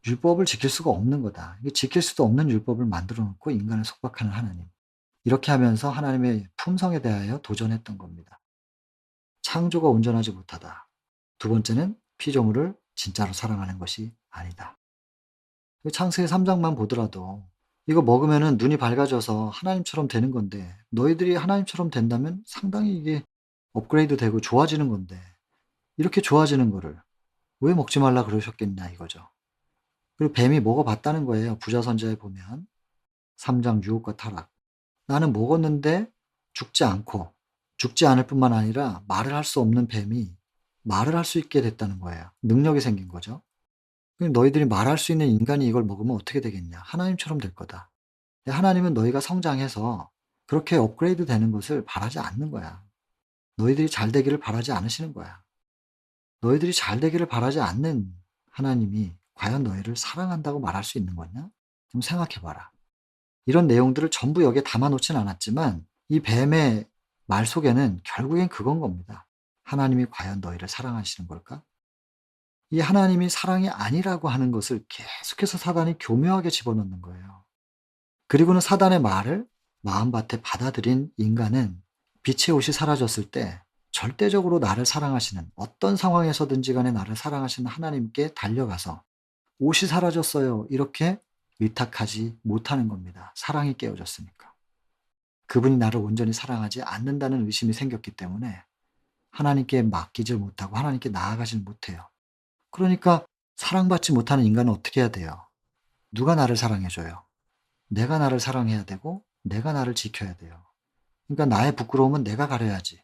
율법을 지킬 수가 없는 거다. 지킬 수도 없는 율법을 만들어 놓고 인간을 속박하는 하나님. 이렇게 하면서 하나님의 품성에 대하여 도전했던 겁니다. 창조가 온전하지 못하다. 두 번째는 피조물을 진짜로 사랑하는 것이 아니다. 창세기 3장만 보더라도 이거 먹으면은 눈이 밝아져서 하나님처럼 되는 건데 너희들이 하나님처럼 된다면 상당히 이게 업그레이드 되고 좋아지는 건데 이렇게 좋아지는 거를 왜 먹지 말라 그러셨겠냐 이거죠. 그리고 뱀이 먹어봤다는 거예요. 부자선자에 보면 3장 유혹과 타락. 나는 먹었는데 죽지 않고 죽지 않을 뿐만 아니라 말을 할 수 없는 뱀이 말을 할 수 있게 됐다는 거예요. 능력이 생긴 거죠. 너희들이 말할 수 있는 인간이 이걸 먹으면 어떻게 되겠냐. 하나님처럼 될 거다. 하나님은 너희가 성장해서 그렇게 업그레이드 되는 것을 바라지 않는 거야. 너희들이 잘 되기를 바라지 않으시는 거야. 너희들이 잘 되기를 바라지 않는 하나님이 과연 너희를 사랑한다고 말할 수 있는 거냐? 좀 생각해 봐라. 이런 내용들을 전부 여기에 담아 놓진 않았지만 이 뱀의 말 속에는 결국엔 그건 겁니다. 하나님이 과연 너희를 사랑하시는 걸까? 이 하나님이 사랑이 아니라고 하는 것을 계속해서 사단이 교묘하게 집어넣는 거예요. 그리고는 사단의 말을 마음밭에 받아들인 인간은 빛의 옷이 사라졌을 때 절대적으로 나를 사랑하시는 어떤 상황에서든지 간에 나를 사랑하시는 하나님께 달려가서 옷이 사라졌어요. 이렇게 의탁하지 못하는 겁니다. 사랑이 깨어졌으니까. 그분이 나를 온전히 사랑하지 않는다는 의심이 생겼기 때문에 하나님께 맡기질 못하고 하나님께 나아가질 못해요. 그러니까 사랑받지 못하는 인간은 어떻게 해야 돼요? 누가 나를 사랑해 줘요? 내가 나를 사랑해야 되고 내가 나를 지켜야 돼요. 그러니까 나의 부끄러움은 내가 가려야지.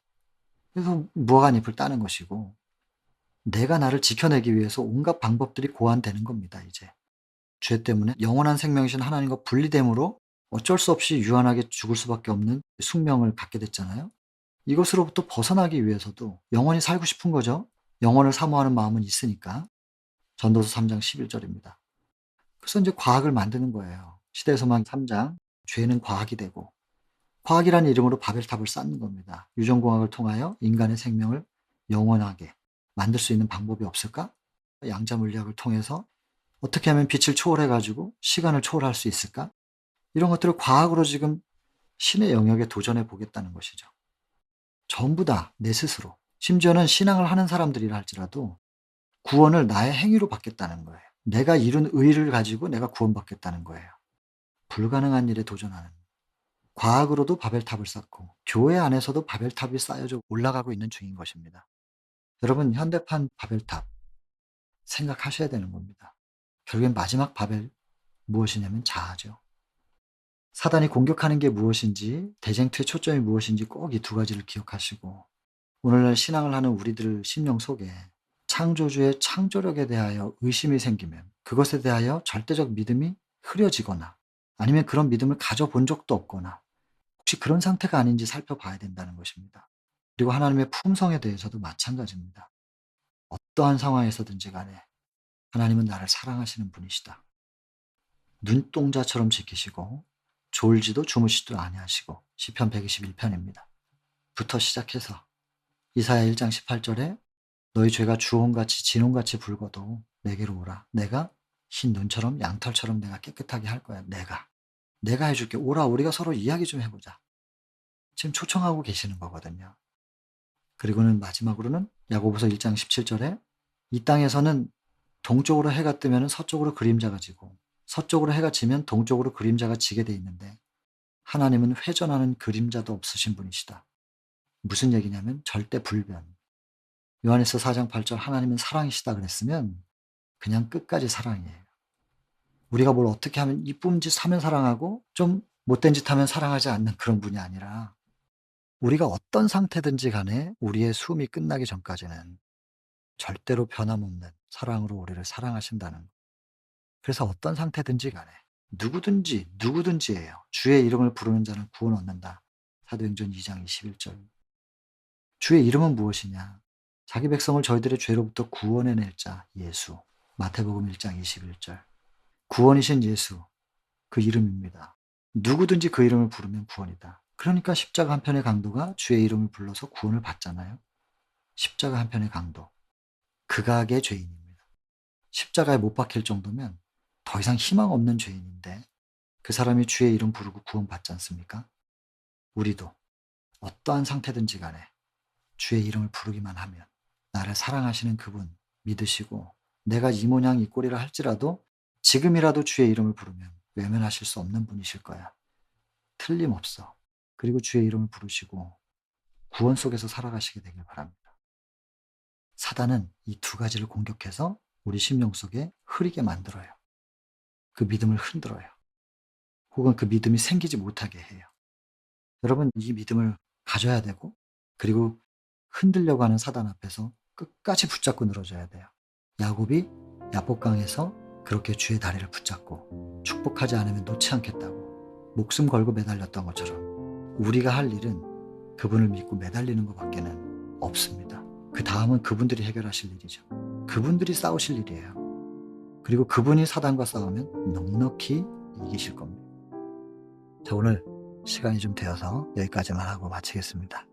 그래서 무화과잎을 따는 것이고 내가 나를 지켜내기 위해서 온갖 방법들이 고안되는 겁니다 이제. 죄 때문에 영원한 생명이신 하나님과 분리됨으로 어쩔 수 없이 유한하게 죽을 수밖에 없는 숙명을 갖게 됐잖아요. 이것으로부터 벗어나기 위해서도 영원히 살고 싶은 거죠. 영원을 사모하는 마음은 있으니까. 전도서 3장 11절입니다. 그래서 이제 과학을 만드는 거예요. 시대소망 3장 죄는 과학이 되고 과학이라는 이름으로 바벨탑을 쌓는 겁니다. 유전공학을 통하여 인간의 생명을 영원하게 만들 수 있는 방법이 없을까? 양자 물리학을 통해서 어떻게 하면 빛을 초월해 가지고 시간을 초월할 수 있을까? 이런 것들을 과학으로 지금 신의 영역에 도전해 보겠다는 것이죠. 전부 다 내 스스로. 심지어는 신앙을 하는 사람들이라 할지라도 구원을 나의 행위로 받겠다는 거예요. 내가 이룬 의를 가지고 내가 구원받겠다는 거예요. 불가능한 일에 도전하는. 과학으로도 바벨탑을 쌓고 교회 안에서도 바벨탑이 쌓여져 올라가고 있는 중인 것입니다. 여러분 현대판 바벨탑 생각하셔야 되는 겁니다. 결국엔 마지막 바벨 무엇이냐면 자아죠. 사단이 공격하는 게 무엇인지 대쟁투의 초점이 무엇인지 꼭 이 두 가지를 기억하시고 오늘날 신앙을 하는 우리들 심령 속에 창조주의 창조력에 대하여 의심이 생기면 그것에 대하여 절대적 믿음이 흐려지거나 아니면 그런 믿음을 가져본 적도 없거나 혹시 그런 상태가 아닌지 살펴봐야 된다는 것입니다. 그리고 하나님의 품성에 대해서도 마찬가지입니다. 어떠한 상황에서든지 간에 하나님은 나를 사랑하시는 분이시다. 눈동자처럼 지키시고 졸지도 주무시지도 아니하시고 시편 121편입니다. 부터 시작해서 이사야 1장 18절에 너희 죄가 주홍같이 진홍같이 붉어도 내게로 오라. 내가 흰 눈처럼 양털처럼 내가 깨끗하게 할 거야. 내가 해 줄게. 오라. 우리가 서로 이야기 좀 해 보자. 지금 초청하고 계시는 거거든요. 그리고는 마지막으로는 야고보서 1장 17절에 이 땅에서는 동쪽으로 해가 뜨면은 서쪽으로 그림자가 지고 서쪽으로 해가 지면 동쪽으로 그림자가 지게 돼 있는데 하나님은 회전하는 그림자도 없으신 분이시다. 무슨 얘기냐면 절대 불변. 요한일서 4장 8절 하나님은 사랑이시다 그랬으면 그냥 끝까지 사랑이에요. 우리가 뭘 어떻게 하면 이쁜 짓 하면 사랑하고 좀 못된 짓 하면 사랑하지 않는 그런 분이 아니라 우리가 어떤 상태든지 간에 우리의 숨이 끝나기 전까지는 절대로 변함없는 사랑으로 우리를 사랑하신다는 거. 그래서 어떤 상태든지 간에 누구든지예요. 주의 이름을 부르는 자는 구원 얻는다. 사도행전 2장 21절. 주의 이름은 무엇이냐? 자기 백성을 저희들의 죄로부터 구원해낼 자 예수. 마태복음 1장 21절. 구원이신 예수, 그 이름입니다. 누구든지 그 이름을 부르면 구원이다. 그러니까 십자가 한 편의 강도가 주의 이름을 불러서 구원을 받잖아요. 십자가 한 편의 강도. 극악의 죄인입니다. 십자가에 못 박힐 정도면 더 이상 희망 없는 죄인인데 그 사람이 주의 이름 부르고 구원받지 않습니까? 우리도 어떠한 상태든지 간에 주의 이름을 부르기만 하면 나를 사랑하시는 그분 믿으시고 내가 이 모양 이 꼴이라 할지라도 지금이라도 주의 이름을 부르면 외면하실 수 없는 분이실 거야. 틀림없어. 그리고 주의 이름을 부르시고 구원 속에서 살아가시게 되길 바랍니다. 사단은 이 두 가지를 공격해서 우리 심령 속에 흐리게 만들어요. 그 믿음을 흔들어요. 혹은 그 믿음이 생기지 못하게 해요. 여러분, 이 믿음을 가져야 되고 그리고 흔들려고 하는 사단 앞에서 끝까지 붙잡고 늘어져야 돼요. 야곱이 야복강에서 그렇게 주의 다리를 붙잡고 축복하지 않으면 놓지 않겠다고 목숨 걸고 매달렸던 것처럼 우리가 할 일은 그분을 믿고 매달리는 것밖에는 없습니다. 그 다음은 그분들이 해결하실 일이죠. 그분들이 싸우실 일이에요. 그리고 그분이 사단과 싸우면 넉넉히 이기실 겁니다. 자, 오늘 시간이 좀 되어서 여기까지만 하고 마치겠습니다.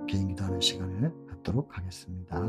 개인 기도하는 시간을 갖도록 하겠습니다.